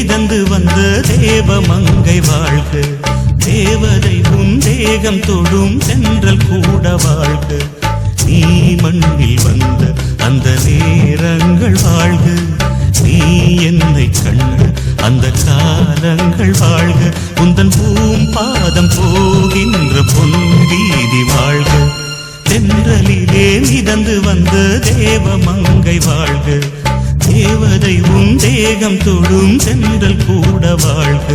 மிதந்து வந்த தேவமங்கை வாழ்க. தேவதை உன் தேகம் தொடும் தென்றல் கூட வாழ்க. நீ மண்ணில் வந்த அந்த நேரங்கள் வாழ்க. நீ என்னை கண்ட அந்த காலங்கள் வாழ்க. உந்தன் பூம்பாதம் போகின்ற பொன் வீதி வாழ்க. தென்றலிலே மிதந்து வந்த தேவமங்கை வாழ்க. தேவதை உன் தேகம் தொடும் தென்றல் கூட வாழ்க.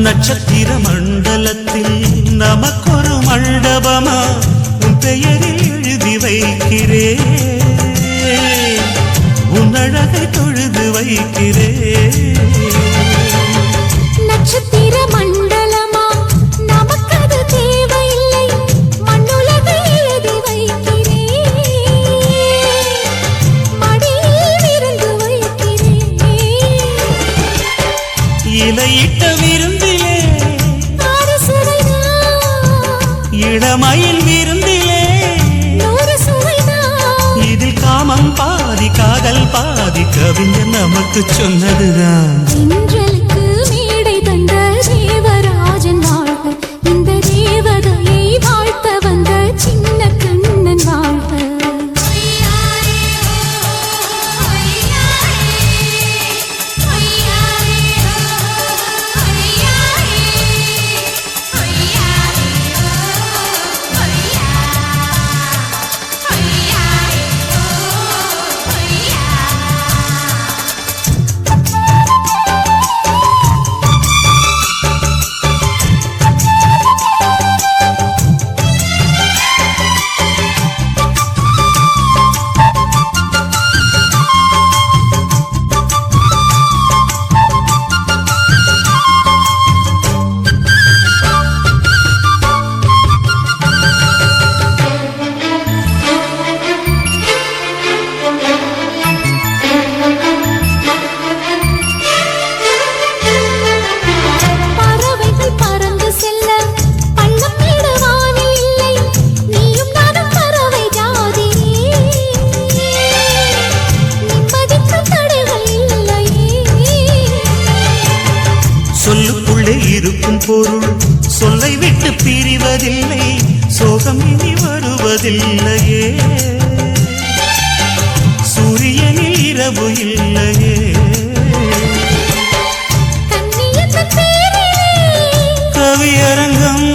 நட்சத்திர மண்டலத்தில் நமக்கொரு மண்டபமா உன் பெயரில் எழுதி வைக்கிறேன். உன் அழகை தொழுது வைக்கிறேன். நட்சத்திர மண்டலமா நமக்கது தேவையில்லை. மண்ணுலகை எழுதி வைக்கிறேன். மடியில் விருந்து வைக்கிறேன். இலையிட்ட விருந்திலே இளமயில் விருந்திலே இதில் காமம் பாதி காதல் பாதி கவிஞர் நமக்கு சொன்னதுதான். தென்றலுக்கு மேடை தந்த தேவராஜன் வாழ்க. இந்த தேவதையை வாழ்த்த வந்த சின்ன கண்ணன் வாழ்க. சொல்லுக்குள்ளே இருக்கும் பொருள் சொல்லை விட்டு பிரிவதில்லை. சோகம் இனி வருவதில்லையே. சூரியனில் இரவு இல்லையே. கவியரங்கம்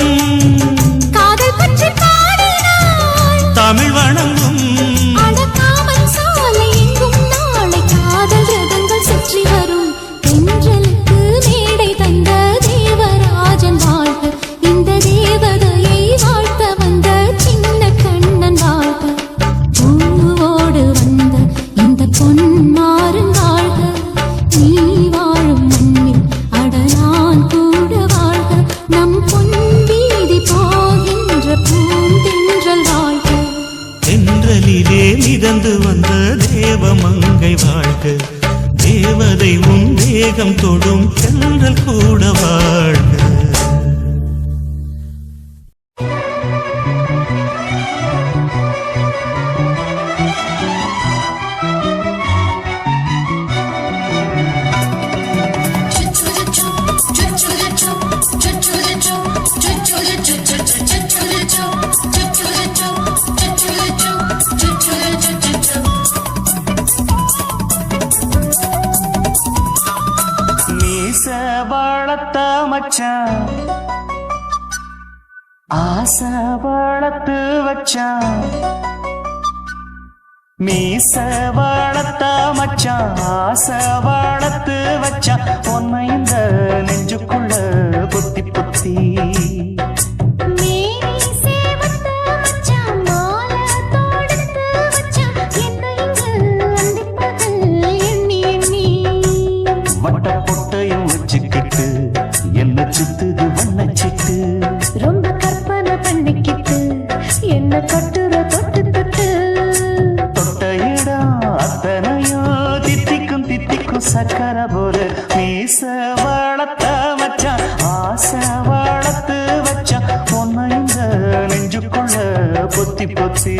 தமிழ் வணங்கும். மிதந்து வந்த தேவமங்கை வாழ்க. தேவதை உன் தேகம் தொடும் தென்றல் கூட வாழ்க. மச்சான் ஆசை வளர்த்து வச்சான் மீச வளர்த்த மச்சான் ஆசை வளர்த்து வச்சான் உன்னை இந்த நெஞ்சுக்குள்ள பொத்தி பொத்தி வட்ட பொட்டையும் வச்சுக்கிட்டு என்ன சுத்துது வண்ணச்சிட்டு ரொம்ப கற்பனை பண்ணிக்கிட்டு என்ன கட்டுற தொட்டு தொட்டு தொட்ட இடம் அத்தனையோ தித்திக்கும் தித்திக்கும் சக்கர போல மீச வளர்த்த வச்சான் ஆசை வளர்த்து வச்சான் உன்னை இந்த நெஞ்சுக்குள்ள பொத்தி பொத்தி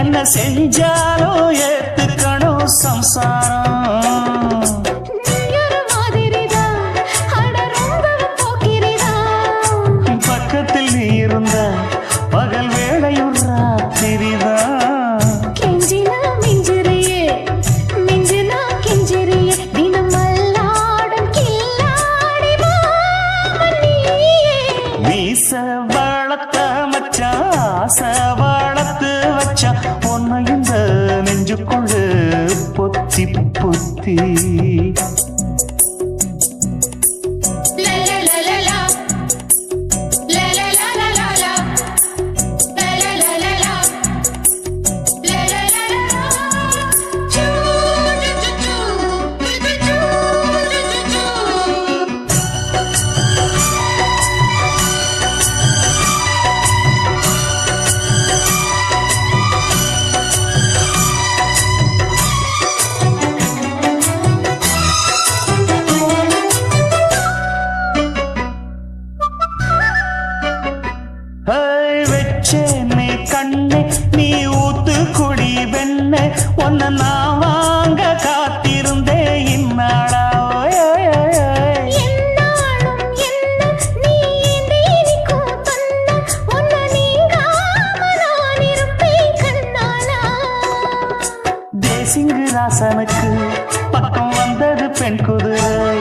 என்ன செஞ்சாலும் ஏத்துக்கணும் சம்சாரம் பக்கத்தில் நீ இருந்த பகல் வேளையும் ராத்திரிதான் கெஞ்சினா மிஞ்சிறியே மிஞ்சினா கெஞ்சிறியே தினம் மல்லாடும் கில்லாடி மாமணியே மீச வளர்த்த மச்சான் ஆசை வளர்த்து வச்சான் உன்னை இந்த நெஞ்சுக்குள்ள பொத்தி பொத்தி வச்சேனே கண்ணே நீ ஊத்து குடி வெண்ணே உன்னை நான் வாங்க காத்திருந்தே இந்நாளா தேசிங்கு ராசனுக்கு பக்கம் வந்தது பெண் குதிரை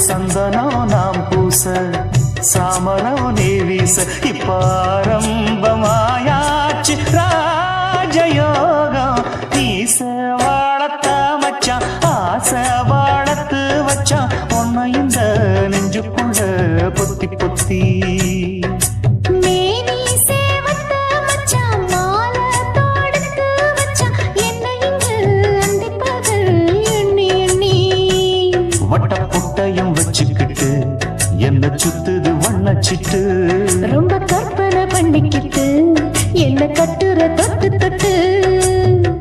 சந்தனோ நாம் பூச சாமனோ நீ வீச இப்ப ஆரம்பமாயாச்சு ராஜயோகம் நீச வாழத்த மச்சான் ஆசை வாழத்து வச்சான் உன்னை இந்த நெஞ்சுக்குள்ள பொத்தி பொத்தி வட்ட புட்டையும் வச்சுக்கிட்டு என்ன சுத்துது வண்ணச்சிட்டு ரொம்ப கற்பனை பண்ணிக்கிட்டு என்ன கட்டுற தொட்டு தொட்டு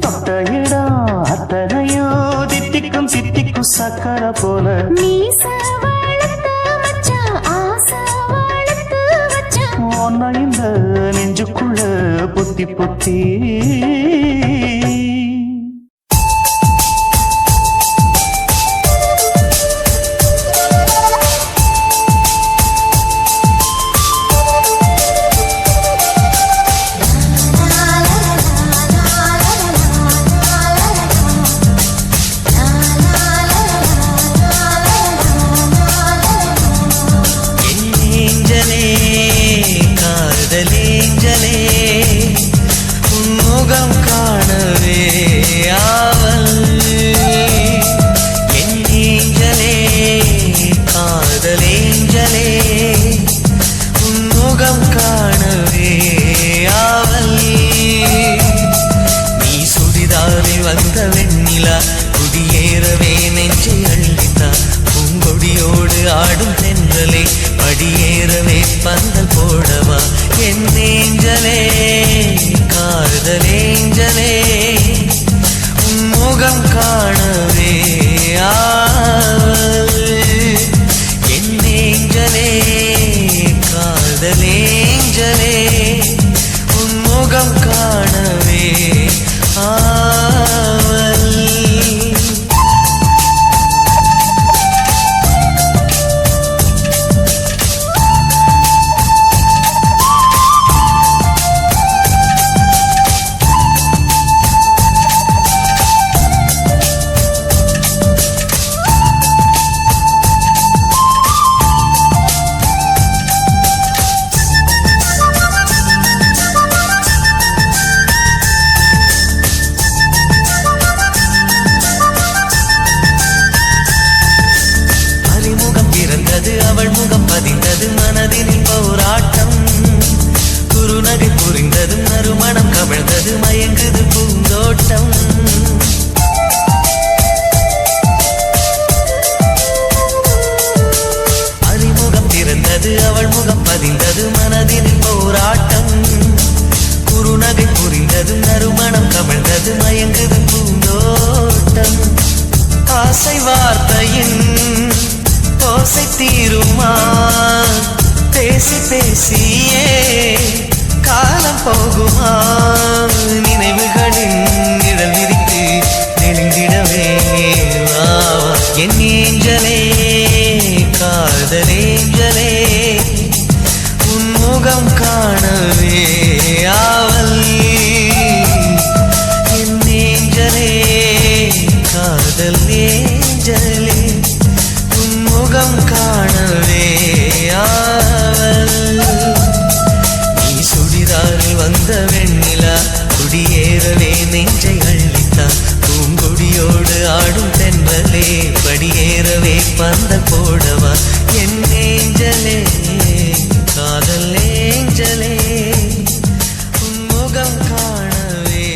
தொட்ட இடம் அத்தனையோ தித்திக்கும் தித்திக்கும் சக்கர போல மீச வளர்த்த மச்சான் ஆசை வளர்த்து வச்சான் உன்னை இந்த நெஞ்சுக்குள்ள பொத்தி பொத்தி காதலேஞ்சலே உன் முகம் நெஞ்சை அள்ளித்தா பூங்கொடியோடு ஆடும் தென்றலே படியேறவே பந்தல் போடவா என் ஏஞ்சலே காதலேஞ்சலே உன் முகம் காணவே ஆவல் என் ஏஞ்சலே காதலேஞ்சலே உன் முகம் காணவே ஆவல் அவள் முகம் பதிந்தது மனதினில் போராட்டம் குறுநகை புரிந்தது நறுமணம் கவிழ்ந்தது மயங்குது பூந்தோட்டம் அறிமுகம் திறந்தது அவள் முகம் பதிந்தது மனதினில் போராட்டம் குறுநகை புரிந்தது நறுமணம் கவிழ்ந்தது மயங்குது பூந்தோட்டம் ஆசை வார்த்தையின் ஓசை தீருமா பேசி பேசியே காலம் போகுமா நினைவுகளின் நிழல் விரித்து நெருங்கிடவே என் ஏஞ்சலே காதலேஞ்சலே உன் முகம் காணவே ஆவல் என் ஏஞ்சலே காதலேஞ்சலே முகம் காணவே ஆவல் நீ சுடிதாரில் வந்த வெண்ணிலா குடியேறவே நெஞ்சை அள்ளித்தா பூங்கொடியோடு ஆடும் தென்றலே படியேறவே பந்தல் போடவா என் ஏஞ்சலே காதல் ஏஞ்சலே உன் முகம் காணவே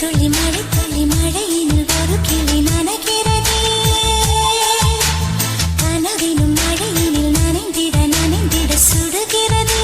துளி மழையினில் ஒரு கிளி நனைகிறதே கனவினும் மழையினில் நனைந்திட சுடுகிறதே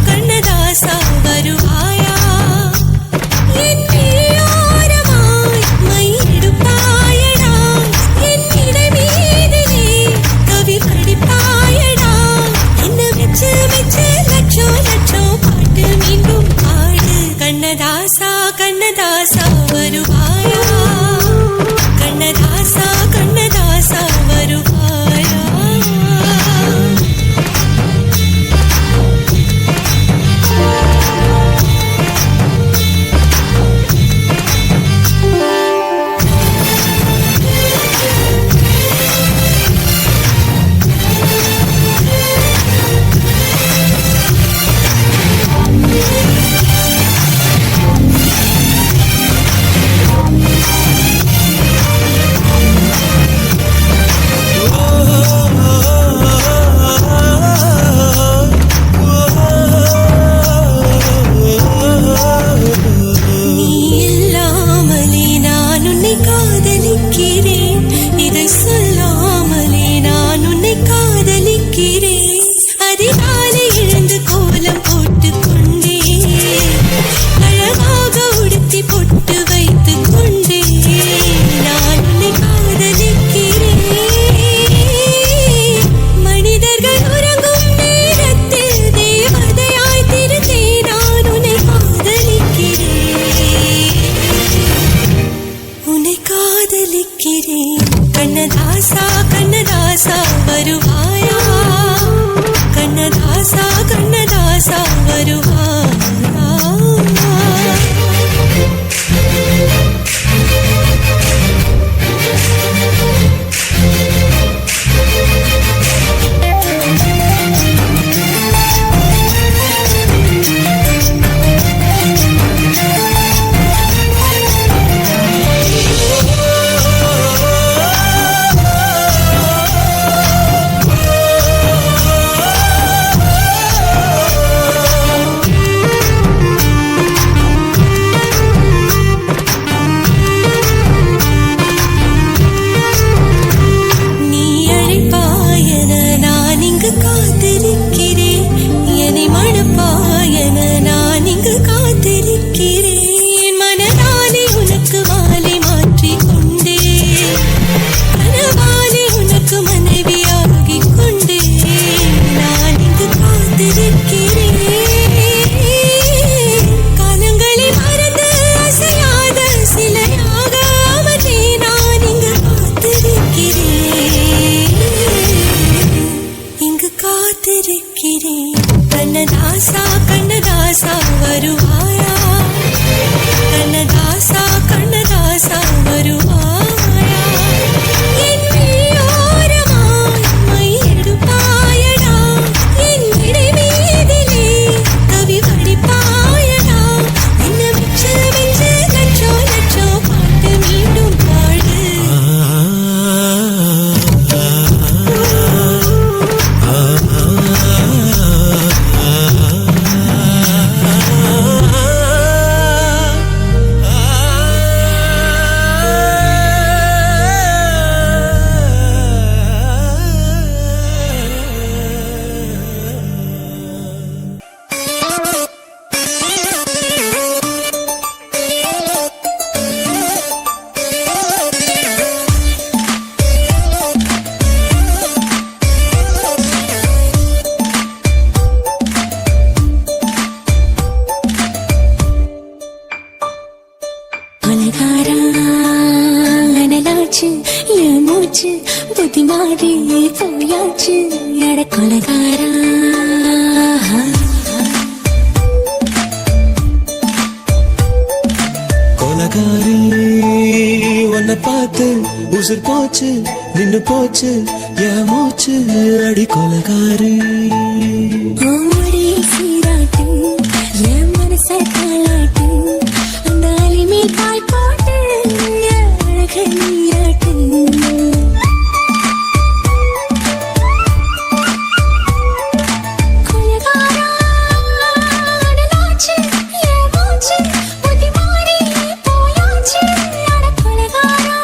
கண்ணதாசா வருவாயா என் நீயோரமாய் மையெடுப்பாயடா என் இடமீதிலே கவி படிப்பாயடா என்ன வச்சு வச்சு லட்சம் லட்சம் பாட்டு மீண்டும் பாடு கண்ணதாசா கண்ணதாசா வருவாயா கண்ணதாசா கண்ணதாசா வருவாயா நீ இல்லாமலே நான் உன்னை காதலிக்கிறேன் இதை சொல்லாமலே நான் உன்னை காதலிக்கிறேன் அதிகாலை எழுந்து கோலம் போட்டுக் கொண்டே அழகாக உடுத்தி பொட்டு வைத்துக் கொண்டே நான் உன்னை காதலிக்கிறேன் மனிதர்கள் உறங்கும் நேரத்தில் தேவதையாய் திருந்தே நான் உன்னை காதலிக்கிறேன் கண்ணதாசா கண்ணதாசா வருவாயா கண்ணதாசா கண்ணதாசா வருவாயா நீ அழைப்பாயன நான் இங்கு காத்திருக்கிறேன் என்னை மணப்பாயன நான் இங்கு காத்திருக்கிறேன் மனதாலே உனக்கு மாலை மாற்றிக் கொண்டே கனவாலே உனக்கு மனைவியாகிக் கொண்டே நான் இங்கு காத்திருக்கிறேன் காலங்களை மறந்து அசையாத சிலையாக அவனே நான் இங்கு காத்திருக்கிறேன் கண்ணதாசா கண்ணதாசா வருவாயா கண்ணதாசா கண்ணதாசா வருவாயா என் நீயோரமாய் மையெடுப்பாயடா என் இடைமீதிலே கவி படிப்பாயடா என்ன வச்சு வச்சு லட்சம் லட்சம் பாட்டு மீண்டும் பாடு அனலாச்சு என் மூச்சு புத்தி மாறி போயாச்சு எட கொலகாரா கொலகாரி உன்னை பார்த்து உசுர் போச்சு நின்னு போச்சு என் மூச்சு அடி கொலகாரி ஓடி சீராட்டு என் மனசை தாளாட்டு அந்த அலிமேல் பாய் போட்டு அழக நீராட்டு கொலகாரா அனலாச்சு என் மூச்சு புத்தி மாறி போயாச்சு அட கொலகாரா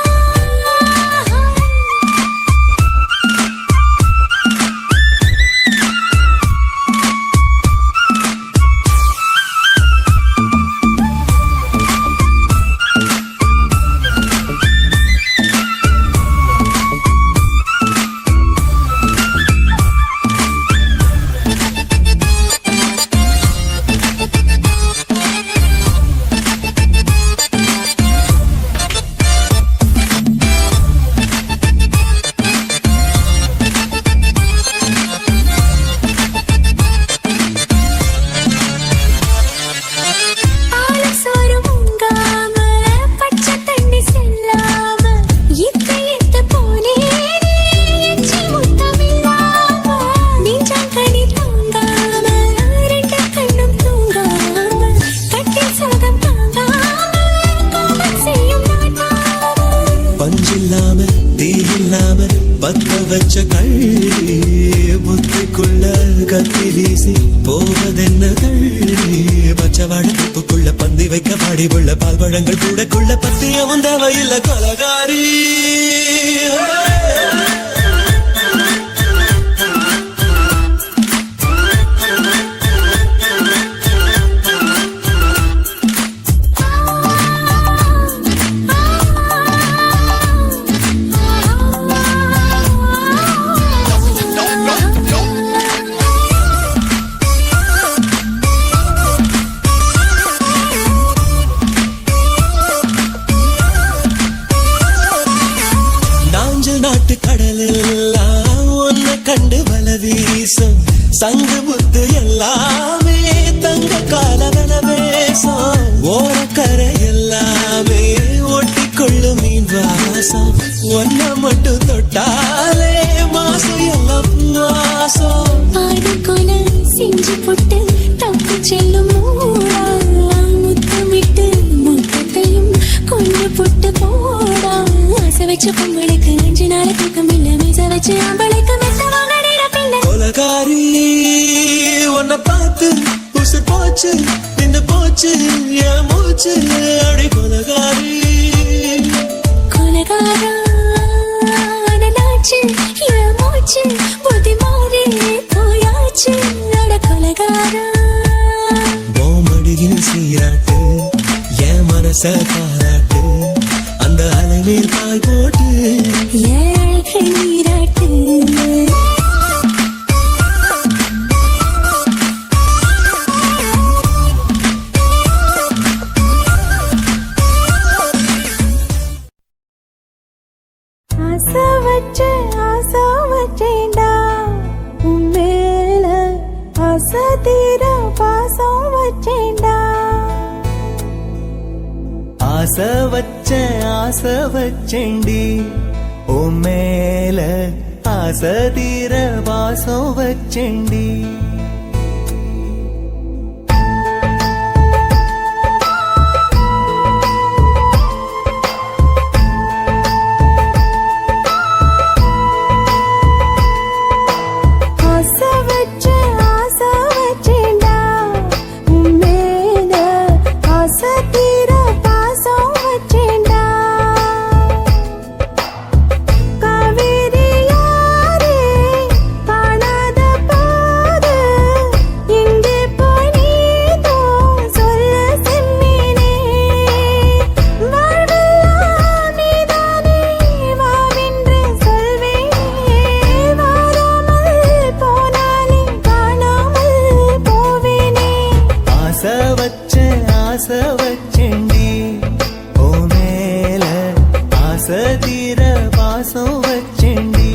பழங்கள் கூட கொள்ள பத்தியமும் தேவையில்லை கொலகாரி. நாட்டு கடலெல்லாம் உன்னை கண்டு வல வீசும் சங்கு முத்து எல்லாமே தங்க காலவன வேசம் ஓரக்கரை எல்லாமே ஒட்டிக்கொள்ளும் மீன் வாசம் ஒன்ன மட்டும் தொட்டாலே மாசம் எல்லாம் வாசம் ஆடுகொல செஞ்சு போட்டு தப்பு செல்லும் மூடா முத்தமிட்டு முத்தத்தையும் கொண்டு போட்டு போடா ஆசை வச்ச பொங்கலுக்கு 5 நாள் தூக்கம் இல்ல மீச வச்சு ஆம்பளைக்கு மெத்த வாங்கிட பின்ன கொலகாரி உன்னை பார்த்து உசு போச்சு நின்று போச்சு என் மூச்சு அடி கொலகாரி கொலகாரா அனலாச்சு என் மூச்சு புத்தி மாறி போயாச்சு அட கொலகாரா மடியில் சீராட்டு என் மனச பாராட்டு அந்த அலைமேல் கால் போட்டு ஏழை நீராட்டு ஆசை வச்சேண்டா உன் மேல ஆசை தீர பாசம் வச்சேண்டா ஆசை வச்சேண்டி ஓ மேல ஆசை தீர வாசம் வச்சேண்டி ஆசை வச்சேண்டி ஓ மேல ஆசை தீர வாசம் வச்சேண்டி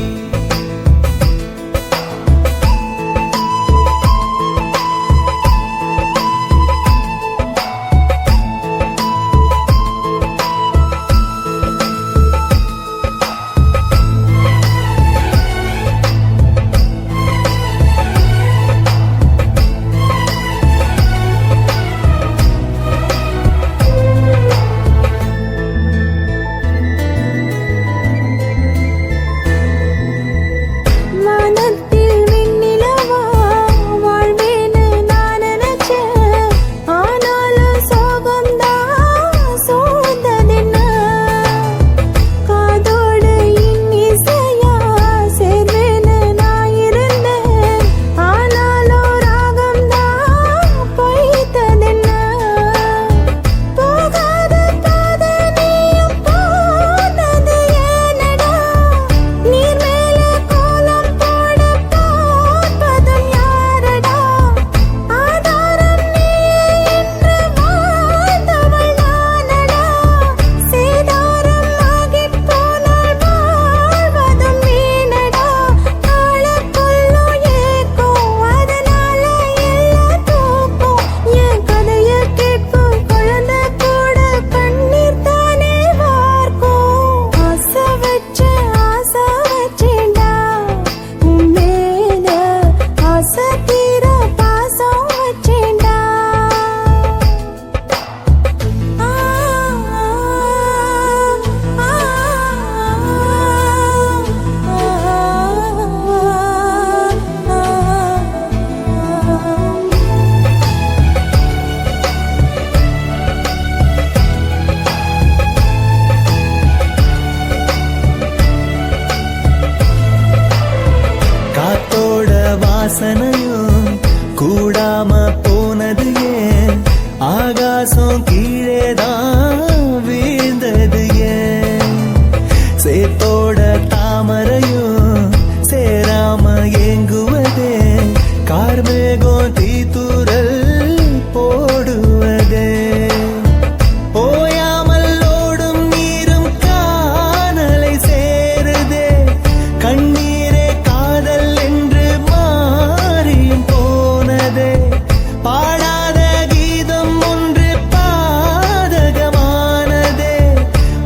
போனது ஏன் ஆகாசம் கீழேதான் வீழ்ந்தது ஏன் சேத்தோட தாமரையும் சேராம ஏங்குவதே கார்மேகம் தீத்துரல் போடுவதே ஓயாமல் ஓடும் நீரும் காணலை சேருதே கண்ணீரே காதல் என்று மாறியும் போனதே பாடாத கீதம் ஒன்று பாதகமானதே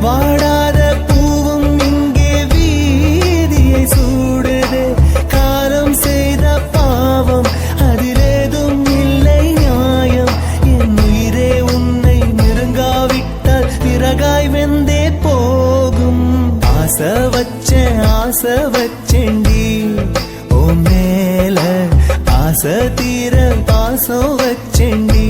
வாடாத பூவும் இங்கே வீதியை சூடுதே காலம் செய்த பாவம் அதிலேதும் இல்லை நியாயம் என் உயிரே உன்னை நெருங்காவிட்டால் பிறகாய் வெந்தே போகும் ஆசை வச்சேண்டி ஓ மேல ஆசை தீர பாசம் வச்சேண்டி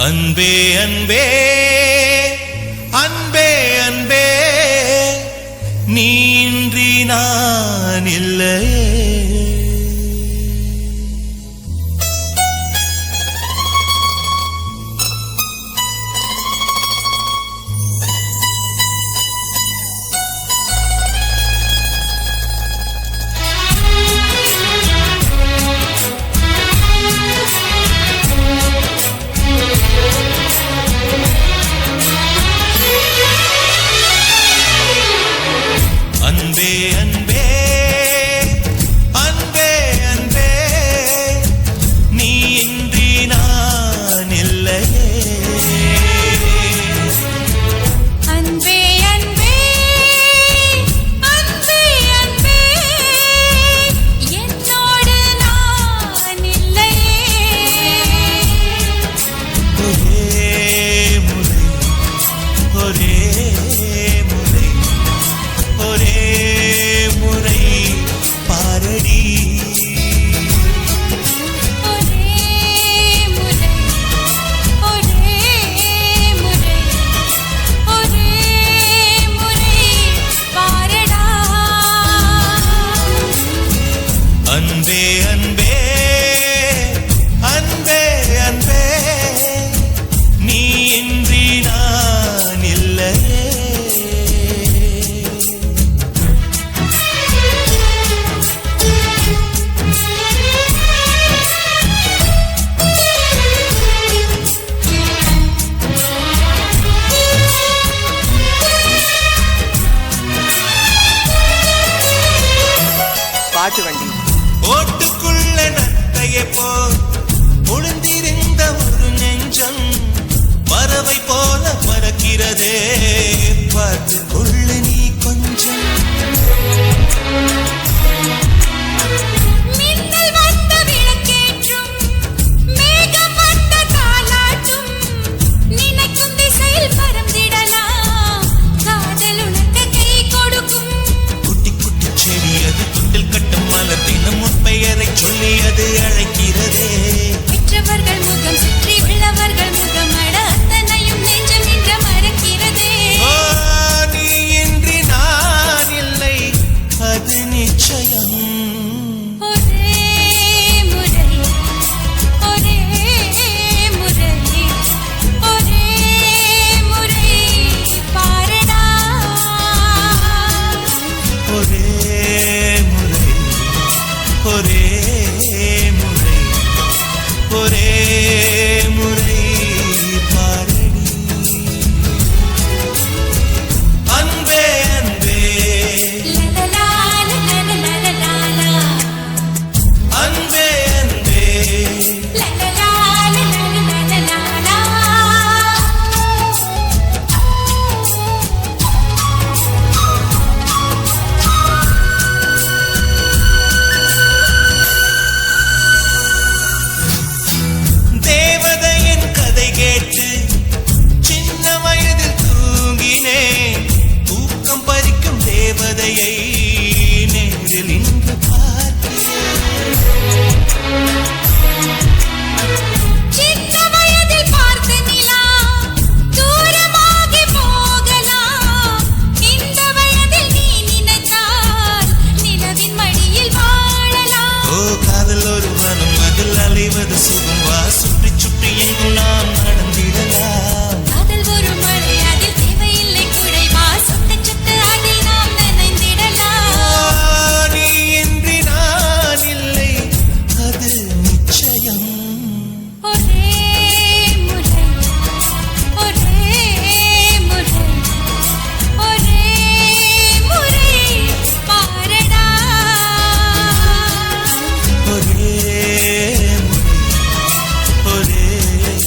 அன்பே அன்பே அன்பே அன்பே நீன்றி நான் இல்லையே அன்பே அன்பே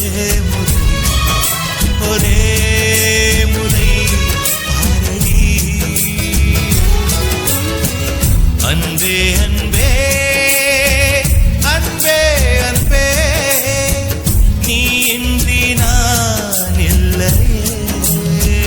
முறை ஒரே முறை பாரடி அன்பே அன்பே அன்பே அன்பே நீ இன்றி நான் இல்லையே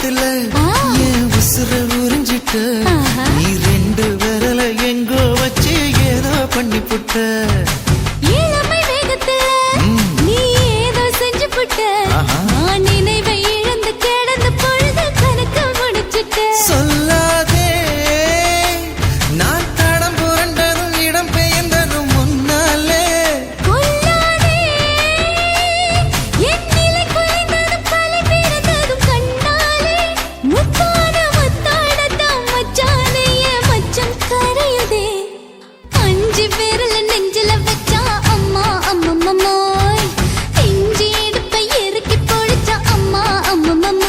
வேகத்துல என் உசுர உறிஞ்சிட்ட நீ ரெண்டு விரல எங்கோ வச்சு ஏதோ பண்ணி புட்ட இளமை வேகத்துல நீ ஏதோ செஞ்சு புட்ட நான் நினைவை இழந்து கிடந்து பொழுது கணக்கு முடிச்சிட்ட சொல்லாதே நான் தடம் புரண்டதும் இடம் பெயர்ந்ததும் முன்னாலே கொல்லாதே என் நிலை குலைந்ததும் கலை பிறந்ததும் கண்ணாலே முத்தான முத்தாடத்தான் மச்சானே என் மச்சம் கரையுதே அஞ்சு விரல நெஞ்சில வச்சா அம்மா அம்மம்மோய் இஞ்சி இடுப்பை இறுக்கி பொழிச்சா அம்மா அம்மம்மோய்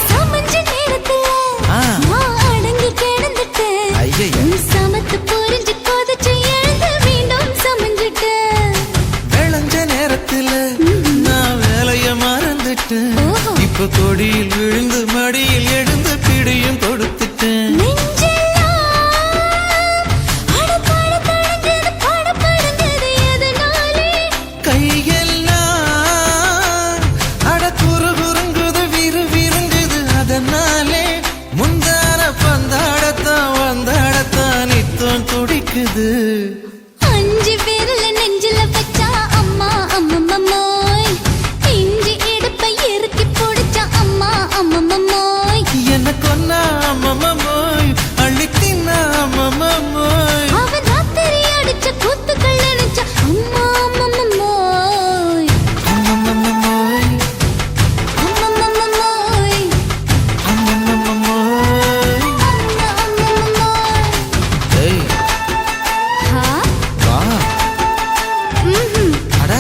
சமஞ்ச நேரத்துல நான் அடங்கி கிடந்துட்டேன் ஐயைய. நீ சமத்து புரிஞ்சு கொதிச்சு எழுந்து மீண்டும் சமஞ்சிட்டேன் விளைஞ்ச நேரத்துல நான் வேலைய மறந்துட்டேன் இப்ப கொடியில் விழுந்து மடியில் எழுந்து பிடியும் கொடுத்துட்டேன் நெஞ்செல்லாம் அடப்பாட தடஞ்சது படபடந்தது எதனாலே கையெல்லாம் அட குறு குறுங்குது விறு விருங்குது அதனாலே முந்தான பந்தாடத்தான் வந்தாடத்தான் நித்தம் துடிக்குது அஞ்சு விரல நெஞ்சில வச்சா அம்மா அம்மம்மோய் இஞ்சி இடுப்பை இறுக்கி பிடிச்சா அம்மா அம்மம்மோய் என்ன கொன்னா அம்மம்மோய் அள்ளி தின்னா அம்மம்மோய் அவன் ராத்திரி அடிச்ச கூத்துக்கள் நினைச்ச அம்மா அம்மம்மோய் அம்மம்மோய் அம்மம்மோய் அம்மம்மோய் அம்மா அம்மம்மோய் ஏய் ஹா வா அட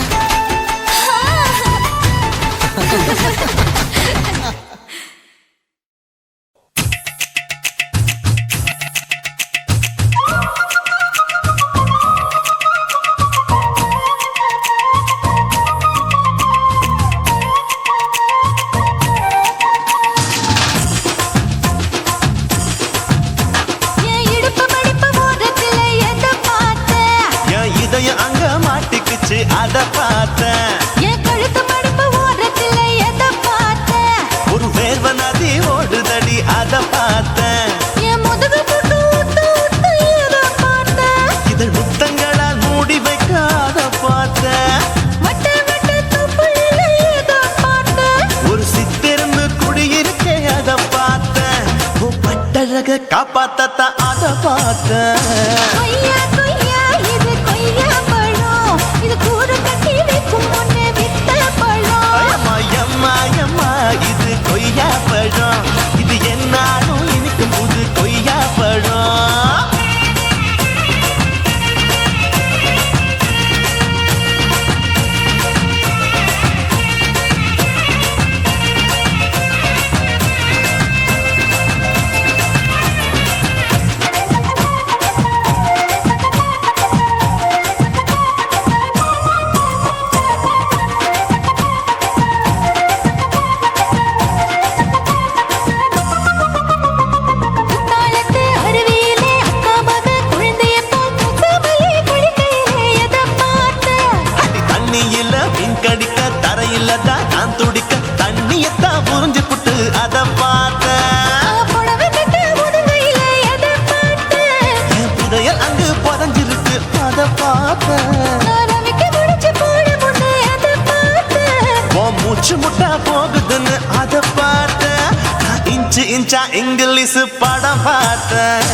என் இடுப்பு மடிப்பு ஓரத்துல எதை பார்த்தேன் என் இதயம் அங்க மாட்டிக்குச்சு அத பார்த்தேன் என் கழுத்து மடிப்பு ஓரத்துல எதை பார்த்தேன் ஒரு வேர்வ நதி ஓடுதடி அத பார்த்தேன் என் முதுகு போட்டு ஊத்து ஊத்து எதை பார்த்தேன் இதழ் முத்தங்களால் மூடி வைக்க அத பார்த்தேன் வட்ட வட்ட தொப்புளில எதை பார்த்தேன் ஒரு சித்திரந்து குடியிருக்கே அத பார்த்தேன் உன் பட்டழக காப்பாத்தத்தான் அத பார்த்தேன் கொய்யா கொய்யா இது கொய்யா பழம் இது கூடு கட்டி வைக்கும் முன்னே வித்த பழம் அம்மா எம்மா எம்மா இது கொய்யா பழம் இது என்னாலும் இனிக்கும் புது கொய்யா பழம் குத்தாலத்து அருவியிலே அக்கா மக குழந்தைய போல் முகமலே குளிக்கையிலே எதை பார்த்தேன் அடி தண்ணி இல்ல மீன் கடிக்க தரையில தான் நான் துடிக்க தண்ணியத்தான் புரிஞ்சு புட்டு அத பார்த்தேன் புடவை கட்ட முதுகையிலே எதை பார்த்தேன் என் புதையல் அங்கு புதஞ்சிருக்கு அத பார்த்தேன் நான் அவைக்கு முடிச்சு போட முன்னே எதை பார்த்தேன் உன் மூச்சு முட்டா போகுதுன்னு அத பார்த்தேன் நான் இன்ச்சு இன்ச்சா இங்கிலீஷ் படம் பார்த்தேன்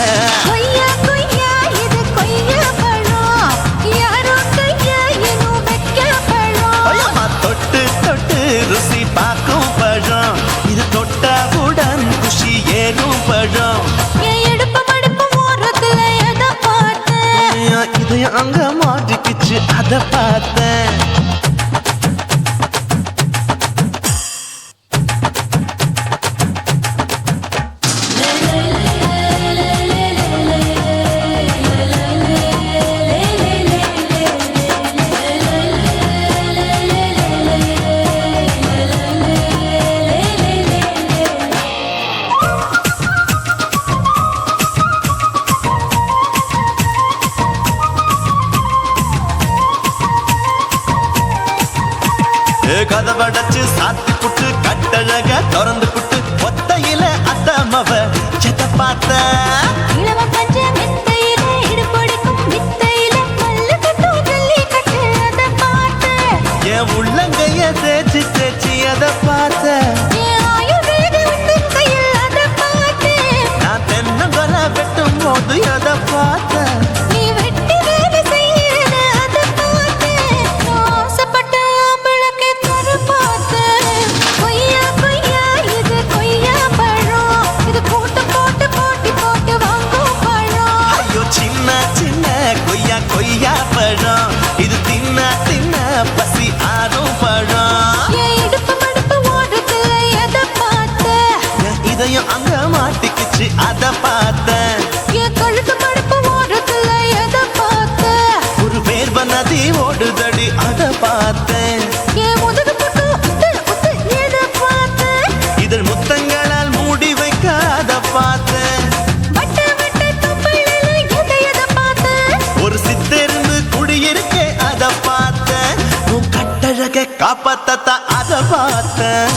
கொய்யா கொய்யா இது கொய்யா பழம் யாரோ கையா இன்னும் வைக்க பழம் ஐயம்மா தொட்டு தொட்டு ருசி பார்க்கும் பழம் இது தொட்டவுடன் குஷி ஏறும் பழம் என் இடுப்பு மடிப்பு மாட்டிக்கிச்சு அத பார்த்தேன். கதவடைச்சு சாத்தி புட்டு கட்டழக திறந்து புட்டு ஒத்தையில அத்தமவ செத்த பார்த்த இளவ பஞ்ச மெத்தையில இடுப்பொடிக்கும் வித்தையில மல்லு கட்டும் ஜல்லி கட்டு அத பார்த்த என் உள்ளங்கைய தேய்ச்சி தேய்ச்சி அத பார்த்த என் ஆயுர்வேத உண்ணும் கையில் அத பார்த்த நான் தென்னங்கொலை வெட்டும் போது அத பார்த்த நீ வெட்டி வேலை செய்யறத அத பார்த்த ஆசைப்பட்ட ஆம்பளக்கு தர பார்த்த கொய்யா கொய்யா இது கொய்யா பழம் இது போட்டு போட்டு போட்டி போட்டு வாங்கும் பழம் ஐயோ சின்ன சின்ன கொய்யா கொய்யா பழம் இது தின்ன தின்ன பசி ஆறும் பழம் என் இடுப்பு மடுப்பு ஓடுறதுல எதை பார்த்த என் இதயம் அங்க மாட்டிக்கிச்சு அத பார்த்தேன். என் கழுத்து மடுப்பு ஓடுறதுல எதை பார்த்த ஒரு வேர்வ நதி ஓடுதடி அத பார்த்தேன். என் முதுகு புட்டு உத்து உத்து எதை பார்த்த இதழ் முத்தங்களால் மூடி வைக்க அத பார்த்தேன். வட்ட வட்ட தொப்பையில எதை பார்த்த ஒரு சித்தெருந்து குடியிருக்க அத பார்த்தேன். உன் கட்டழக காப்பாத்தத்தா அத பார்த்தேன்.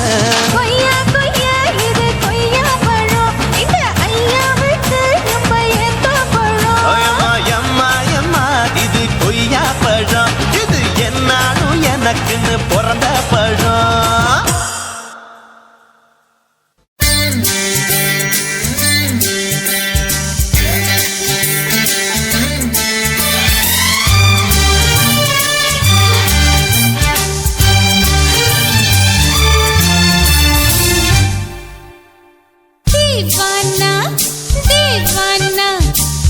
கொய்யா கொய்யா இது கொய்யா பழம் இந்த ஐயா விட்டு நம்ம ஏத்த பழம் அம்மா எம்மா எம்மா இது கொய்யா பழம் இது என்னாலும் எனக்குன்னு பிறந்த பழம். தீவானா தீவானா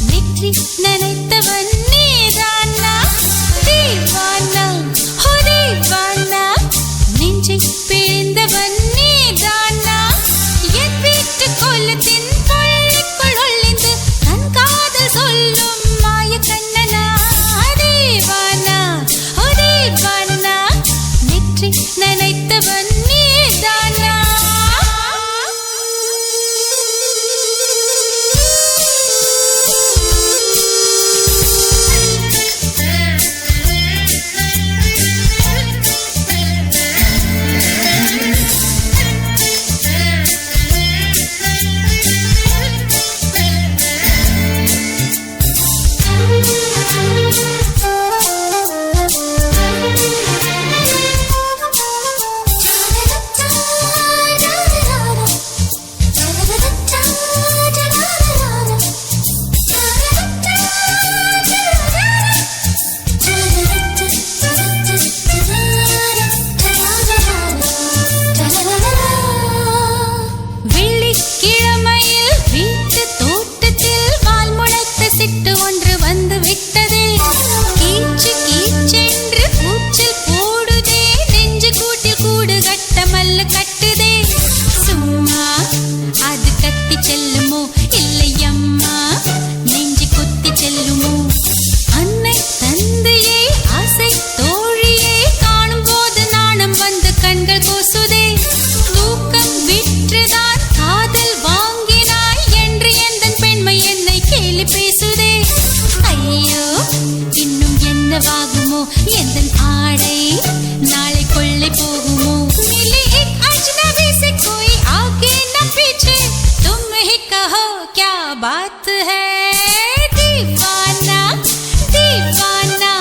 வெற்றி நினைத்தவன் நீதானா தீவானா ஹோ தீவானா நெஞ்சை பிழிந்தவன் நீதானா என் வீட்டு கோலத்தின் கொள்ளைக்குள் ஒளிந்து தன் காதல் சொல்லும் மாய கண்ணனா தீவானா ஹோ தீவானா வெற்றி நினைத்தவன் நீதானா வெள்ளிக்கிழமையில் வீட்டு தோட்டத்தில் வால் முளைத்த சிட்டு ஒன்று வந்து விட்டதே கீச்சு கீச்சென்று கூச்சல் போடுதே நெஞ்சு கூட்டில் கூடு கட்ட மல்லு கட்டுதே சும்மா அது கத்தி செல்லுமோ இல்லை அம்மா நெஞ்சு கொத்தி செல்லுமோ அன்னை தந்தையை ஆசை தோழியை காணும் போது நாணம் வந்து கண்கள் கூசுதே தூக்கம் விற்றுதான் காதல் வாங்கினாய் என்று எந்தன் பெண்மை என்னை கேலி பேசுதே ஐயோ இன்னும் என்னவாகுமோ எந்தன் ஆடை நாளை கொள்ளை போகுமோ மிலி एक अजनबी से कोई आगे न पीछे तुम ही कहो क्या बात है दीवाना दीवाना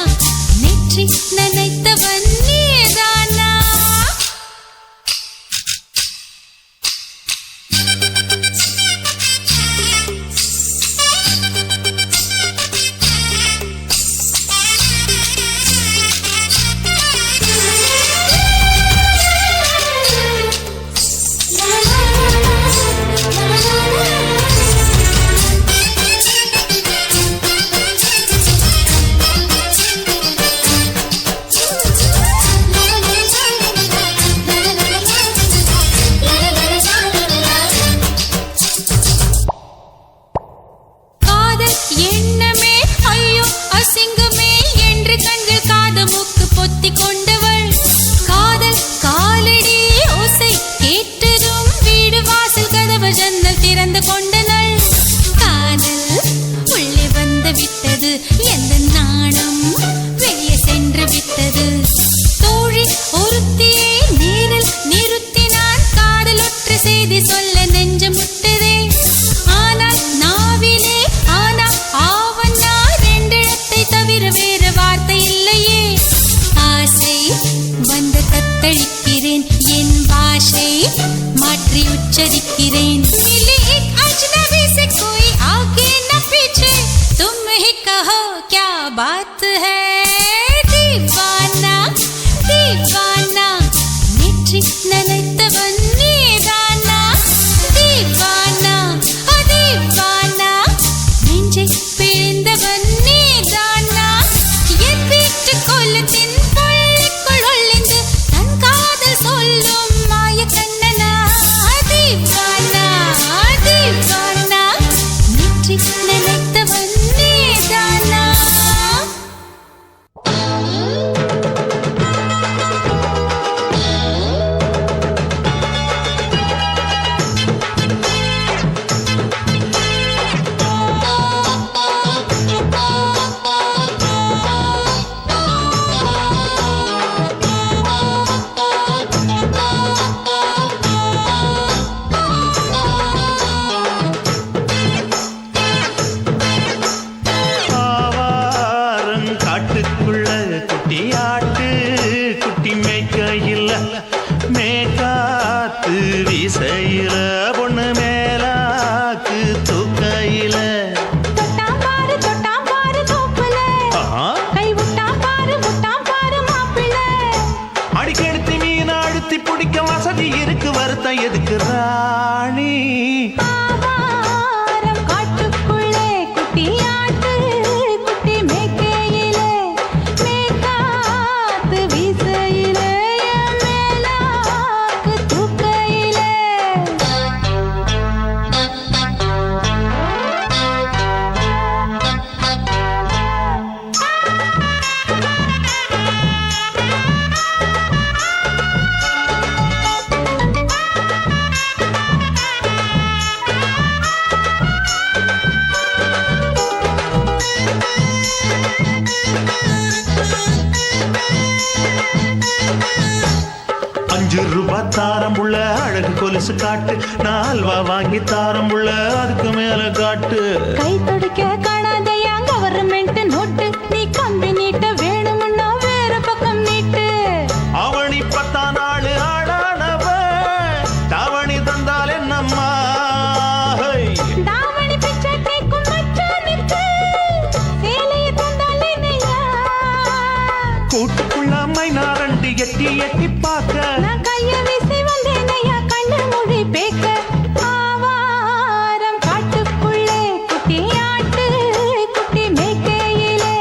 நெற்றி நினைத்தவன் நீதானா दिन मिली एक अजनबी से कोई आगे न पीछे तुम ही कहो क्या बात है दीवाना दीवाना नेற்றி நினைத்தவன் நீதானா दीवाना ओ दीवाना நெஞ்சை பிழிந்தவன் நீதானா என் வீட்டு கோலத்தின் புள்ளிக்குள் ஒளிந்து தன் காதல் சொல்லும் மாய கண்ணனா दीवाना दीवाना நெற்றி நினைத்தவன் நீதானா ஆவாரம் காட்டுக்குள்ள குட்டியாட்டு குட்டி மேய்க்கையில் மேக்காத்து வீசையில பொண்ணு மேலாக்கு தூக்கையில தொட்டாம் பாரு தோப்புல கை விட்டாம் பாரு மாப்பிள்ளை அடிக்கெடுத்து மீன் அழுத்தி பிடிக்க வசதி இருக்கு வருத்தம் எதுக்கு ராணி ஆவாரம் காட்டுக்குள்ளே குட்டியாட்டு குட்டி மேய்க்கையிலே மேய்க்காத்து வீசையிலே என் மேலாக்கு தூக்கையிலே ₹5 தாரம் உள்ள அழகு கொலுசு காட்டு நான் அல்வா வாங்கி தாரம் உள்ள அதுக்கு மேல காட்டு கை தொடுக்க காணாதையா கவர்மெண்ட் நோட்டு நீ கம்பி நீட்ட வேணும்னா வேற பக்கம் நீட்டு அவனி 10 நாள் ஆடானவ தாவணி தந்தால் என்னம்மா தாவணி பிச்சை கேக்கும் மச்சானுக்கு சேலைய தந்தால் என்னையா கூட்டுக்குள்ள மைனாரண்டு எட்டி எட்டி பார்க்க நான் கைய வீசி வந்தேனையா கண்ணு மொழி பேக்க ஆவாரம் காட்டுக்குள்ளே குட்டியாட்டு குட்டி மேய்க்கையிலே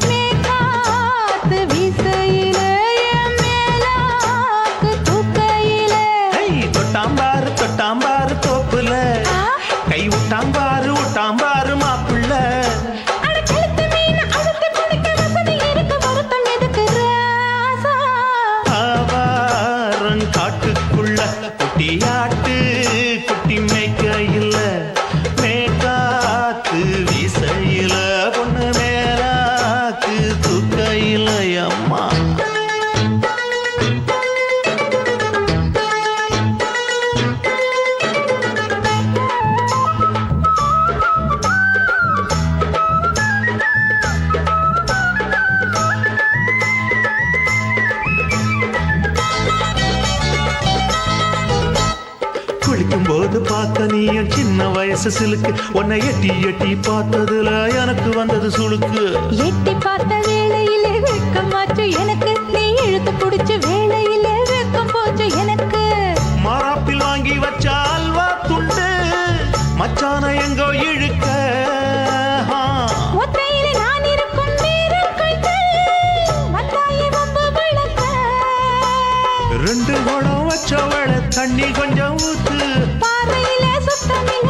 மேய்க்காத்து வீசையிலே என் மேலாக்கு தூக்கையிலே தொட்டாம்பாரு தோப்புல கை விட்டாம்பாரு மாப்பிள்ள அட கழுத்து மீன் அழுத்து குடிக்க வசதி இருக்கு வருத்தம் எதுக்கு ராசா ஆவாரம் காட்டுக்குள்ள குட்டியாட்டு குட்டி மேய்க்கையில் மேக்காத்து வீசையில பொண்ணு மேலாக்கு தூக்கையில அம்மா குளிக்கும் போது பார்த்த நீயும் சின்ன வயசு சிலுக்கு உன்னை எட்டி எட்டி பார்த்ததுல எனக்கு வந்தது சுளுக்கு எட்டி பார்த்த வேளையிலே வெட்கமாச்சு எனக்கு நீ இழுத்து புடிச்சு வேளையிலே வெட்கம் போச்சு எனக்கு மாறாப்பில் வாங்கி வச்ச அல்வா துண்டு மச்சான எங்கோ இழுக்க ஒத்தையிலே நான் இருக்கும் நேரம் கண்டு வந்தாயே வம்பு விளக்க 2 குடம் வச்சவள தண்ணி கொஞ்சம் ஊத்து பார்வையிலே சுத்தமில்ல